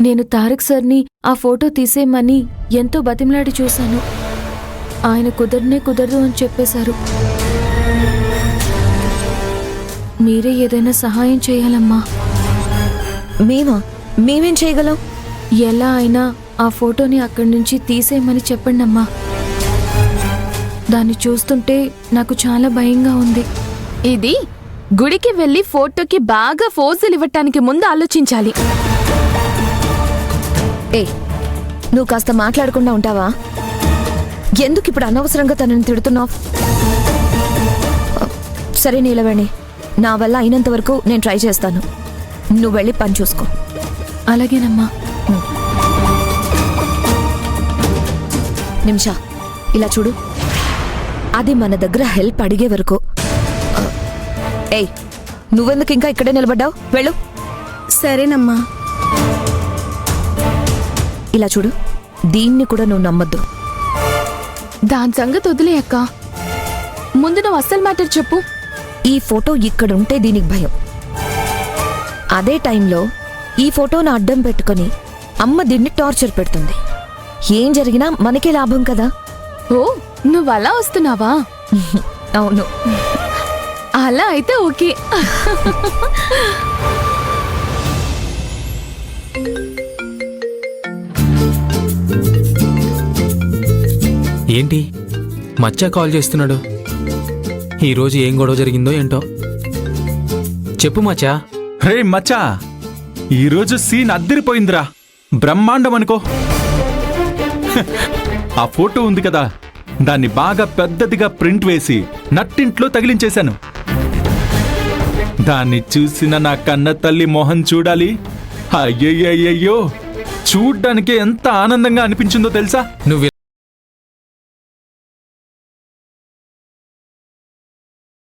నేను తారక్ సార్ని ఆ ఫోటో తీసేయమని ఎంతో బతిమలాడి చూశాను. ఆయన కుదరదు అని చెప్పేశారు. మీరే ఏదైనా సహాయం చేయాలమ్మా. మేమేం చేయగలం? ఎలా అయినా ఆ ఫోటోని అక్కడి నుంచి తీసేయమని చెప్పండమ్మా. దాన్ని చూస్తుంటే నాకు చాలా భయంగా ఉంది. ఇది గుడికి వెళ్లి ఫోటోకి బాగా ఫోజులు ఇవ్వటానికి ముందు ఆలోచించాలి. నువ్వు కాస్త మాట్లాడకుండా ఉంటావా? ఎందుకు ఇప్పుడు అనవసరంగా తనని తిడుతున్నావు? సరే నీలవేణి, నా వల్ల అయినంత వరకు నేను ట్రై చేస్తాను. నువ్వు వెళ్ళి పని చూసుకో. అలాగేనమ్మా. నిమిషా, ఇలా చూడు. అది మన దగ్గర హెల్ప్ అడిగే వరకు. నువ్వెందుకు ఇంకా ఇక్కడే నిలబడ్డావు? వెళ్ళు. సరేనమ్మా. ఇలా చూడు, దీన్ని కూడా నువ్వు నమ్మొద్దు. దాని సంగతి వదిలే అక్క. ముందు నువ్వు అస్సలు మ్యాటర్ చెప్పు. ఈ ఫోటో ఇక్కడుంటే దీనికి భయం. అదే టైంలో ఈ ఫోటోను అడ్డం పెట్టుకుని అమ్మ దీన్ని టార్చర్ పెడుతుంది. ఏం జరిగినా మనకే లాభం కదా. ఓ, నువ్వు అలా వస్తున్నావా? అవును. అలా అయితే ఓకే. ఏంటి మచ్చ కాల్ చేస్తున్నాడు? ఈరోజు ఏం గొడవ జరిగిందో ఏంటో చెప్పు మచ్చా. రే మచ్చా, ఈరోజు సీన్ అద్దిరిపోయిందిరా. బ్రహ్మాండం అనుకో. ఆ ఫోటో ఉంది కదా, దాన్ని బాగా పెద్దదిగా ప్రింట్ వేసి నట్టింట్లో తగిలించేశాను. దాన్ని చూసిన నా కన్న తల్లి మోహన్ చూడాలి. అయ్యయ్యో, చూడ్డానికి ఎంత ఆనందంగా అనిపించిందో తెలుసా? నువ్వు